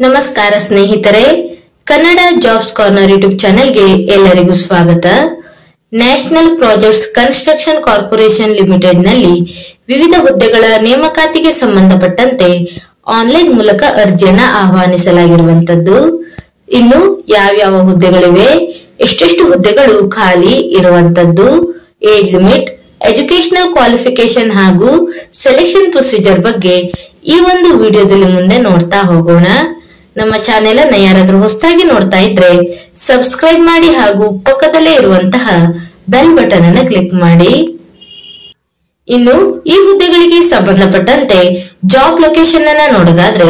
ನಮಸ್ಕಾರ ಸ್ನೇಹಿತರೆ, Kannada jobs corner YouTube ಚಾನೆಲ್ಗೆ ಎಲ್ಲರಿಗೂ ಸ್ವಾಗತ. National projects construction corporation limited ನಲ್ಲಿ ವಿವಿಧ ಹುದ್ದೆಗಳ ನೇಮಕಾತಿಗೆ ಸಂಬಂಧಪಟ್ಟಂತೆ ಆನ್ಲೈನ್ ಮೂಲಕ ಅರ್ಜಿಯನ್ನ ಆಹ್ವಾನಿಸಲಾಗಿರುವಂತದ್ದು. ಇನ್ನು ಯಾವ್ಯಾವ ಹುದ್ದೆಗಳಿವೆ, ಎಷ್ಟೆಷ್ಟು ಹುದ್ದೆಗಳು ಖಾಲಿ ಇರುವಂತದ್ದು, ಏಜ್ ಲಿಮಿಟ್, ಎಜುಕೇಶನಲ್ ಕ್ವಾಲಿಫಿಕೇಶನ್ ಹಾಗೂ ಸೆಲೆಕ್ಷನ್ ಪ್ರೊಸೀಜರ್ ಬಗ್ಗೆ ಈ ಒಂದು ವಿಡಿಯೋದಲ್ಲಿ ಮುಂದೆ ನೋಡ್ತಾ ಹೋಗೋಣ. ನಮ್ಮ ಚಾನೆಲ್ ಅನ್ನ ಯಾರಾದ್ರೂ ಹೊಸದಾಗಿ ನೋಡ್ತಾ ಇದ್ರೆ ಸಬ್ಸ್ಕ್ರೈಬ್ ಮಾಡಿ ಹಾಗೂ ಪಕ್ಕದಲ್ಲೇ ಇರುವಂತಹ ಬೆಲ್ ಬಟನ್ ಅನ್ನು ಕ್ಲಿಕ್ ಮಾಡಿ. ಇನ್ನು ಈ ಹುದ್ದೆಗಳಿಗೆ ಸಂಬಂಧಪಟ್ಟಂತೆ ಜಾಬ್ ಲೊಕೇಶನ್ ಅನ್ನ ನೋಡೋದಾದ್ರೆ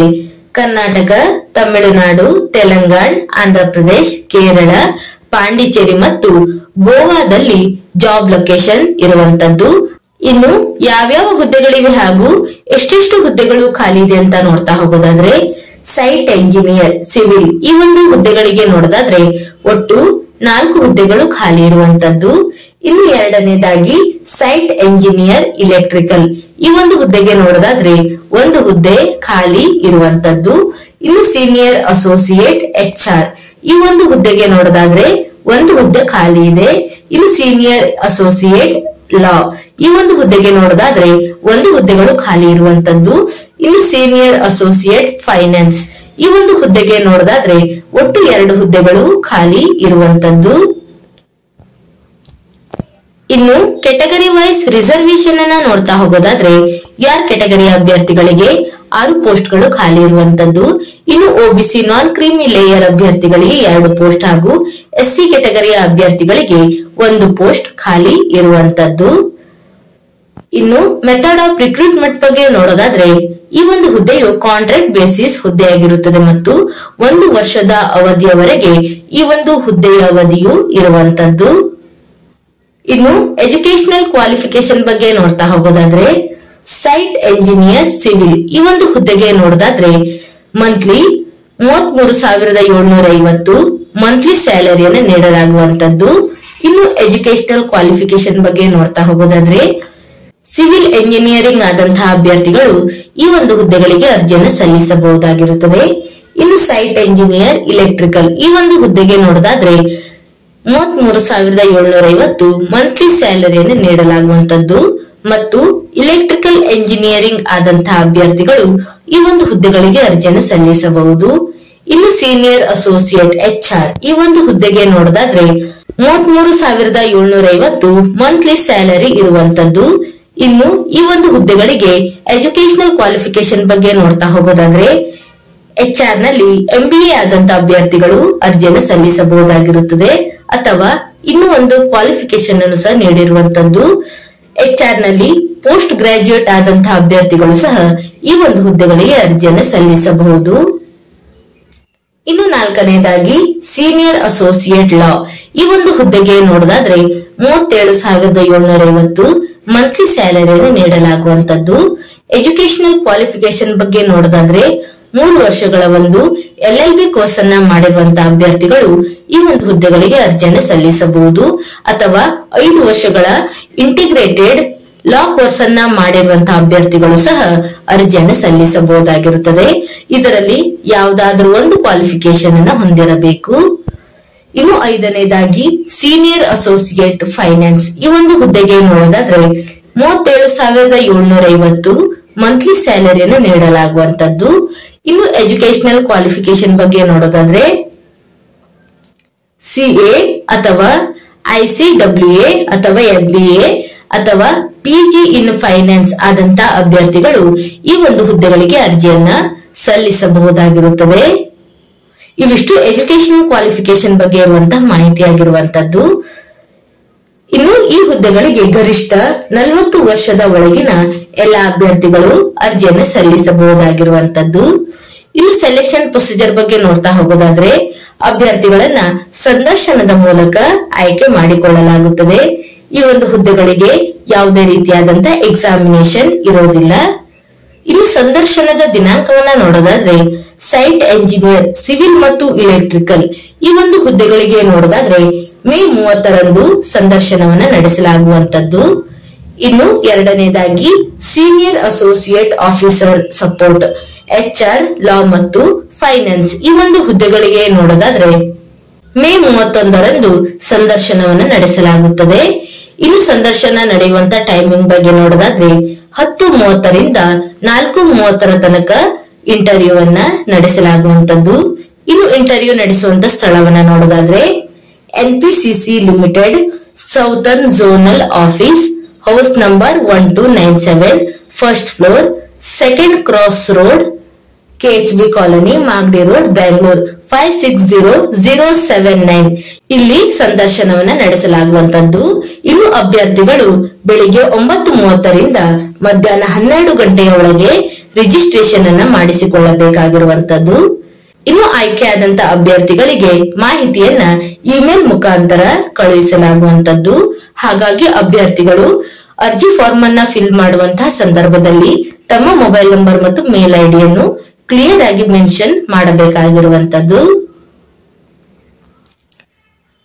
ಕರ್ನಾಟಕ, ತಮಿಳುನಾಡು, ತೆಲಂಗಾಣ, ಆಂಧ್ರ ಪ್ರದೇಶ್, ಕೇರಳ, ಪಾಂಡಿಚೇರಿ ಮತ್ತು ಗೋವಾದಲ್ಲಿ ಜಾಬ್ ಲೊಕೇಶನ್ ಇರುವಂತದ್ದು. ಇನ್ನು ಯಾವ್ಯಾವ ಹುದ್ದೆಗಳಿವೆ ಹಾಗೂ ಎಷ್ಟೆಷ್ಟು ಹುದ್ದೆಗಳು ಖಾಲಿ ಇದೆ ಅಂತ ನೋಡ್ತಾ ಹೋಗೋದಾದ್ರೆ ಸೈಟ್ ಎಂಜಿನಿಯರ್ ಸಿವಿಲ್ ಈ ಒಂದು ಹುದ್ದೆಗಳಿಗೆ ನೋಡೋದಾದ್ರೆ ಒಟ್ಟು 4 ಹುದ್ದೆಗಳು ಖಾಲಿ ಇರುವಂತದ್ದು. ಇನ್ನು ಎರಡನೇದಾಗಿ ಸೈಟ್ ಎಂಜಿನಿಯರ್ ಇಲೆಕ್ಟ್ರಿಕಲ್ ಈ ಒಂದು ಹುದ್ದೆಗೆ ನೋಡೋದಾದ್ರೆ 1 ಹುದ್ದೆ ಖಾಲಿ ಇರುವಂತದ್ದು. ಇನ್ನು ಸೀನಿಯರ್ ಅಸೋಸಿಯೇಟ್ HR ಈ ಒಂದು ಹುದ್ದೆಗೆ ನೋಡೋದಾದ್ರೆ 1 ಹುದ್ದೆ ಖಾಲಿ ಇದೆ. ಇನ್ನು ಸೀನಿಯರ್ ಅಸೋಸಿಯೇಟ್ ಲಾ ಈ ಒಂದು ಹುದ್ದೆಗೆ ನೋಡೋದಾದ್ರೆ 1 ಹುದ್ದೆಗಳು ಖಾಲಿ ಇರುವಂತದ್ದು. ಇನ್ನು ಸೀನಿಯರ್ ಅಸೋಸಿಯೇಟ್ ಫೈನಾನ್ಸ್ ಈ ಒಂದು ಹುದ್ದೆಗೆ ನೋಡೋದಾದ್ರೆ ಒಟ್ಟು 2 ಹುದ್ದೆಗಳು ಖಾಲಿ ಇರುವಂತದ್ದು. ಇನ್ನು ಕೆಟಗರಿ ವೈಸ್ ರಿಸರ್ವೇಶನ್ ಅನ್ನ ನೋಡ್ತಾ ಹೋಗೋದಾದ್ರೆ ಯಾರ್ ಕೆಟಗರಿಯ ಅಭ್ಯರ್ಥಿಗಳಿಗೆ 6 ಪೋಸ್ಟ್ಗಳು ಖಾಲಿ ಇರುವಂತದ್ದು. ಇನ್ನು ಒಬಿಸಿ ನಾನ್ ಕ್ರೀಮಿ ಲೇಯರ್ ಅಭ್ಯರ್ಥಿಗಳಿಗೆ 2 ಪೋಸ್ಟ್ ಹಾಗೂ SC ಕೆಟಗರಿಯ ಅಭ್ಯರ್ಥಿಗಳಿಗೆ 1 ಪೋಸ್ಟ್ ಖಾಲಿ ಇರುವಂತದ್ದು. ಇನ್ನು ಮೆಥಡ್ ಆಫ್ ರಿಕ್ರೂಟ್ಮೆಂಟ್ ಬಗ್ಗೆ ನೋಡೋದಾದ್ರೆ ಈ ಒಂದು ಹುದ್ದೆಯು ಕಾಂಟ್ರಾಕ್ಟ್ ಬೇಸಿಸ್ ಹುದ್ದೆಯಾಗಿರುತ್ತದೆ ಮತ್ತು 1 ವರ್ಷದ ಅವಧಿಯವರೆಗೆ ಈ ಒಂದು ಹುದ್ದೆಯ ಅವಧಿಯು ಇರುವಂತದ್ದು. ಇನ್ನು ಎಜುಕೇಶನಲ್ ಕ್ವಾಲಿಫಿಕೇಶನ್ ಬಗ್ಗೆ ನೋಡ್ತಾ ಹೋಗೋದಾದ್ರೆ ಸೈಟ್ ಎಂಜಿನಿಯರ್ ಸಿವಿಲ್ ಈ ಒಂದು ಹುದ್ದೆಗೆ ನೋಡೋದಾದ್ರೆ ಮಂತ್ಲಿ 33,750 ಮಂತ್ಲಿ ಸ್ಯಾಲರಿಯನ್ನು ನೀಡಲಾಗುವಂತದ್ದು. ಇನ್ನು ಎಜುಕೇಶನಲ್ ಕ್ವಾಲಿಫಿಕೇಶನ್ ಬಗ್ಗೆ ನೋಡ್ತಾ ಹೋಗೋದಾದ್ರೆ ಸಿವಿಲ್ ಎಂಜಿನಿಯರಿಂಗ್ ಆದಂತಹ ಅಭ್ಯರ್ಥಿಗಳು ಈ ಒಂದು ಹುದ್ದೆಗಳಿಗೆ ಅರ್ಜಿಯನ್ನು ಸಲ್ಲಿಸಬಹುದಾಗಿರುತ್ತದೆ. ಇನ್ನು ಸೈಟ್ ಎಂಜಿನಿಯರ್ ಇಲೆಕ್ಟ್ರಿಕಲ್ ಈ ಒಂದು ಹುದ್ದೆಗೆ ನೋಡೋದಾದ್ರೆ 33,750 ಮಂತ್ಲಿ ಸ್ಯಾಲರಿಯನ್ನು ನೀಡಲಾಗುವಂತದ್ದು ಮತ್ತು ಇಲೆಕ್ಟ್ರಿಕಲ್ ಎಂಜಿನಿಯರಿಂಗ್ ಆದಂತಹ ಅಭ್ಯರ್ಥಿಗಳು ಈ ಒಂದು ಹುದ್ದೆಗಳಿಗೆ ಅರ್ಜಿಯನ್ನು ಸಲ್ಲಿಸಬಹುದು. ಇನ್ನು ಸೀನಿಯರ್ ಅಸೋಸಿಯೇಟ್ HR ಈ ಒಂದು ಹುದ್ದೆಗೆ ನೋಡೋದಾದ್ರೆ 33,750 ಮಂತ್ಲಿ ಸ್ಯಾಲರಿ ಇರುವಂತದ್ದು. ಇನ್ನು ಈ ಒಂದು ಹುದ್ದೆಗಳಿಗೆ ಎಜುಕೇಶನಲ್ ಕ್ವಾಲಿಫಿಕೇಶನ್ ಬಗ್ಗೆ ನೋಡ್ತಾ ಹೋಗೋದಾದ್ರೆ HR ನಲ್ಲಿ MBA ಆದಂತಹ ಅಭ್ಯರ್ಥಿಗಳು ಅರ್ಜಿಯನ್ನು ಸಲ್ಲಿಸಬಹುದಾಗಿರುತ್ತದೆ ಅಥವಾ ಇನ್ನೂ ಒಂದು ಕ್ವಾಲಿಫಿಕೇಶನ್ ಅನ್ನು ಸಹ ನೀಡಿರುವಂತದ್ದು. HR ನಲ್ಲಿ ಪೋಸ್ಟ್ ಗ್ರಾಜುಯೇಟ್ ಆದಂತಹ ಅಭ್ಯರ್ಥಿಗಳು ಸಹ ಈ ಒಂದು ಹುದ್ದೆಗಳಿಗೆ ಅರ್ಜಿಯನ್ನು ಸಲ್ಲಿಸಬಹುದು. ಇನ್ನು 4ನೇದಾಗಿ ಸೀನಿಯರ್ ಅಸೋಸಿಯೇಟ್ ಲಾ ಈ ಒಂದು ಹುದ್ದೆಗೆ ನೋಡೋದಾದ್ರೆ 37,750 ಮಂತ್ಲಿ ಸ್ಯಾಲರಿಯನ್ನು ನೀಡಲಾಗುವಂತದ್ದು. ಎಜುಕೇಶನಲ್ ಕ್ವಾಲಿಫಿಕೇಶನ್ ಬಗ್ಗೆ ನೋಡೋದಾದ್ರೆ 3 ವರ್ಷಗಳ ಒಂದು LLB ಕೋರ್ಸ್ ಅನ್ನ ಮಾಡಿರುವಂತಹ ಅಭ್ಯರ್ಥಿಗಳು ಈ ಒಂದು ಹುದ್ದೆಗಳಿಗೆ ಅರ್ಜಿಯನ್ನು ಸಲ್ಲಿಸಬಹುದು ಅಥವಾ 5 ವರ್ಷಗಳ ಇಂಟಿಗ್ರೇಟೆಡ್ ಲಾ ಕೋರ್ಸ್ ಅನ್ನ ಮಾಡಿರುವಂತಹ ಅಭ್ಯರ್ಥಿಗಳು ಸಹ ಅರ್ಜಿಯನ್ನು ಸಲ್ಲಿಸಬಹುದಾಗಿರುತ್ತದೆ. ಇದರಲ್ಲಿ ಯಾವುದಾದ್ರೂ ಒಂದು ಕ್ವಾಲಿಫಿಕೇಶನ್ ಅನ್ನ ಹೊಂದಿರಬೇಕು. ಇನ್ನು 5ನೇದಾಗಿ ಸೀನಿಯರ್ ಅಸೋಸಿಯೇಟ್ ಫೈನಾನ್ಸ್ ಈ ಒಂದು ಹುದ್ದೆಗೆ ನೋಡೋದಾದ್ರೆ 37,750 ಮಂತ್ಲಿ ಸ್ಯಾಲರಿಯನ್ನು ನೀಡಲಾಗುವಂತದ್ದು. ಇನ್ನು ಎಜುಕೇಶನಲ್ ಕ್ವಾಲಿಫಿಕೇಶನ್ ಬಗ್ಗೆ ನೋಡೋದಾದ್ರೆ CA ಅಥವಾ ICWA ಅಥವಾ MBA ಅಥವಾ PG ಇನ್ ಫೈನಾನ್ಸ್ ಆದಂತಹ ಅಭ್ಯರ್ಥಿಗಳು ಈ ಒಂದು ಹುದ್ದೆಗಳಿಗೆ ಅರ್ಜಿಯನ್ನ ಸಲ್ಲಿಸಬಹುದಾಗಿರುತ್ತದೆ. ಇವಿಷ್ಟು ಎಜುಕೇಶನಲ್ ಕ್ವಾಲಿಫಿಕೇಶನ್ ಬಗ್ಗೆ ಇರುವಂತಹ ಮಾಹಿತಿಯಾಗಿರುವಂತದ್ದು. ಇನ್ನು ಈ ಹುದ್ದೆಗಳಿಗೆ ಗರಿಷ್ಠ 40 ವರ್ಷದ ಒಳಗಿನ ಎಲ್ಲಾ ಅಭ್ಯರ್ಥಿಗಳು ಅರ್ಜಿಯನ್ನು ಸಲ್ಲಿಸಬಹುದಾಗಿರುವಂತದ್ದು. ಇನ್ನು ಸೆಲೆಕ್ಷನ್ ಪ್ರೊಸೀಜರ್ ಬಗ್ಗೆ ನೋಡ್ತಾ ಹೋಗೋದಾದ್ರೆ ಅಭ್ಯರ್ಥಿಗಳನ್ನ ಸಂದರ್ಶನದ ಮೂಲಕ ಆಯ್ಕೆ ಮಾಡಿಕೊಳ್ಳಲಾಗುತ್ತದೆ. ಈ ಒಂದು ಹುದ್ದೆಗಳಿಗೆ ಯಾವುದೇ ರೀತಿಯಾದಂತಹ ಎಕ್ಸಾಮಿನೇಷನ್ ಇರೋದಿಲ್ಲ. ಇನ್ನು ಸಂದರ್ಶನದ ದಿನಾಂಕವನ್ನ ನೋಡೋದಾದ್ರೆ ಸೈಟ್ ಎಂಜಿನಿಯರ್ ಸಿವಿಲ್ ಮತ್ತು ಇಲೆಕ್ಟ್ರಿಕಲ್ ಈ ಒಂದು ಹುದ್ದೆಗಳಿಗೆ ನೋಡೋದಾದ್ರೆ ಮೇ 30ರಂದು ಸಂದರ್ಶನವನ್ನ ನಡೆಸಲಾಗುವಂತದ್ದು. ಇನ್ನು 2ನೇದಾಗಿ senior associate officer support HR, law ಮತ್ತು ಫೈನಾನ್ಸ್ ಈ ಒಂದು ಹುದ್ದೆಗಳಿಗೆ ನೋಡೋದಾದ್ರೆ ಮೇ 31ರಂದು ಸಂದರ್ಶನವನ್ನು ನಡೆಸಲಾಗುತ್ತದೆ. ಇನ್ನು ಸಂದರ್ಶನ ನಡೆಯುವಂತ ಟೈಮಿಂಗ್ ಬಗ್ಗೆ ನೋಡೋದಾದ್ರೆ 10:30ರಿಂದ 4:30 ತನಕ ಇಂಟರ್ವ್ಯೂವನ್ನ ನಡೆಸಲಾಗುವಂತದ್ದು. ಇನ್ನು ಇಂಟರ್ವ್ಯೂ ನಡೆಸುವಂತ ಸ್ಥಳವನ್ನ ನೋಡೋದಾದ್ರೆ NPCC limited southern zonal office, house number 1297, first floor, second cross road, KHB colony, Magadi road, Bengaluru 560079. ಇಲ್ಲಿ ಸಂದರ್ಶನವನ್ನ ನಡೆಸಲಾಗುವಂತದ್ದು. ಇನ್ನು ಅಭ್ಯರ್ಥಿಗಳು ಬೆಳಿಗ್ಗೆ 9:30ರಿಂದ ಮಧ್ಯಾಹ್ನ 12 ಗಂಟೆಯ ಒಳಗೆ ರಿಜಿಸ್ಟ್ರೇಷನ್ ಅನ್ನ ಮಾಡಿಸಿಕೊಳ್ಳಬೇಕಾಗಿರುವಂತದ್ದು. ಇನ್ನು ಆಯ್ಕೆಯಾದಂತ ಅಭ್ಯರ್ಥಿಗಳಿಗೆ ಮಾಹಿತಿಯನ್ನ ಇಮೇಲ್ ಮುಖಾಂತರ ಕಳುಹಿಸಲಾಗುವಂತದ್ದು. ಹಾಗಾಗಿ ಅಭ್ಯರ್ಥಿಗಳು ಅರ್ಜಿ ಫಾರ್ಮ್ ಅನ್ನ ಫಿಲ್ ಮಾಡುವಂತಹ ಸಂದರ್ಭದಲ್ಲಿ ತಮ್ಮ ಮೊಬೈಲ್ ನಂಬರ್ ಮತ್ತು ಮೇಲ್ ಐಡಿಯನ್ನು ಕ್ಲಿಯರ್ ಆಗಿ ಮೆನ್ಷನ್ ಮಾಡಬೇಕಾಗಿರುವಂತದ್ದು.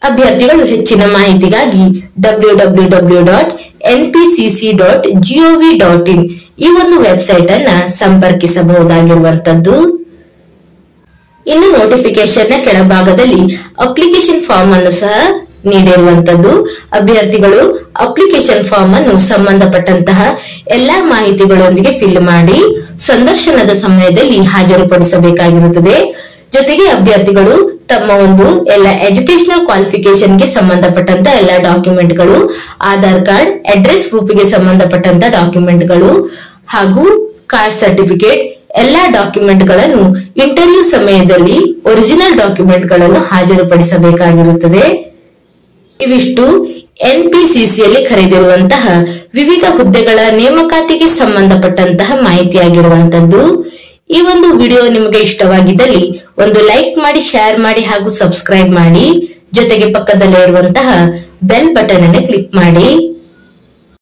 ಅಭ್ಯರ್ಥಿಗಳು ಹೆಚ್ಚಿನ ಮಾಹಿತಿಗಾಗಿ www.npcc.gov.in ಈ ಒಂದು ವೆಬ್ಸೈಟ್ ಅನ್ನ ಸಂಪರ್ಕಿಸಬಹುದಾಗಿರುವಂತದ್ದು. ಇನ್ನು ನೋಟಿಫಿಕೇಶನ್ ನ ಕೆಳಭಾಗದಲ್ಲಿ ಅಪ್ಲಿಕೇಶನ್ ಫಾರ್ಮ್ ಅನ್ನು ಸಹ ನೀಡಿರುವಂತದ್ದು. ಅಭ್ಯರ್ಥಿಗಳು ಅಪ್ಲಿಕೇಶನ್ ಫಾರ್ಮ್ ಅನ್ನು ಸಂಬಂಧಪಟ್ಟಂತಹ ಎಲ್ಲಾ ಮಾಹಿತಿಗಳೊಂದಿಗೆ ಫಿಲ್ ಮಾಡಿ ಸಂದರ್ಶನದ ಸಮಯದಲ್ಲಿ ಹಾಜರುಪಡಿಸಬೇಕಾಗಿರುತ್ತದೆ. ಜೊತೆಗೆ ಅಭ್ಯರ್ಥಿಗಳು ತಮ್ಮ ಒಂದು ಎಲ್ಲ ಎಜುಕೇಶನಲ್ ಕ್ವಾಲಿಫಿಕೇಶನ್ ಗೆ ಸಂಬಂಧಪಟ್ಟಂತ ಎಲ್ಲಾ ಡಾಕ್ಯುಮೆಂಟ್ಗಳು, ಆಧಾರ್ ಕಾರ್ಡ್, ಅಡ್ರೆಸ್ ಪ್ರೂಫ್ ಗೆ ಸಂಬಂಧಪಟ್ಟಂತ ಡಾಕ್ಯುಮೆಂಟ್ಗಳು ಹಾಗೂ ಕಾಸ್ಟ್ ಸರ್ಟಿಫಿಕೇಟ್ ಎಲ್ಲಾ ಡಾಕ್ಯುಮೆಂಟ್ ಗಳನ್ನು ಇಂಟರ್ವ್ಯೂ ಸಮಯದಲ್ಲಿ ಒರಿಜಿನಲ್ ಡಾಕ್ಯುಮೆಂಟ್ ಗಳನ್ನು ಹಾಜರುಪಡಿಸಬೇಕಾಗಿರುತ್ತದೆ. ಇವಿಷ್ಟು NPCCಯಲ್ಲಿ ಕರೆದಿರುವಂತಹ ವಿವಿಧ ಹುದ್ದೆಗಳ ನೇಮಕಾತಿಗೆ ಸಂಬಂಧಪಟ್ಟಂತಹ ಮಾಹಿತಿಯಾಗಿರುವಂತದ್ದು. ಈ ಒಂದು ವಿಡಿಯೋ ನಿಮಗೆ ಇಷ್ಟವಾಗಿದ್ದಲ್ಲಿ ಒಂದು ಲೈಕ್ ಮಾಡಿ, ಶೇರ್ ಮಾಡಿ ಹಾಗೂ ಸಬ್ಸ್ಕ್ರೈಬ್ ಮಾಡಿ. ಜೊತೆಗೆ ಪಕ್ಕದಲ್ಲೇ ಇರುವಂತಹ ಬೆಲ್ ಬಟನ್ ಅನ್ನು ಕ್ಲಿಕ್ ಮಾಡಿ.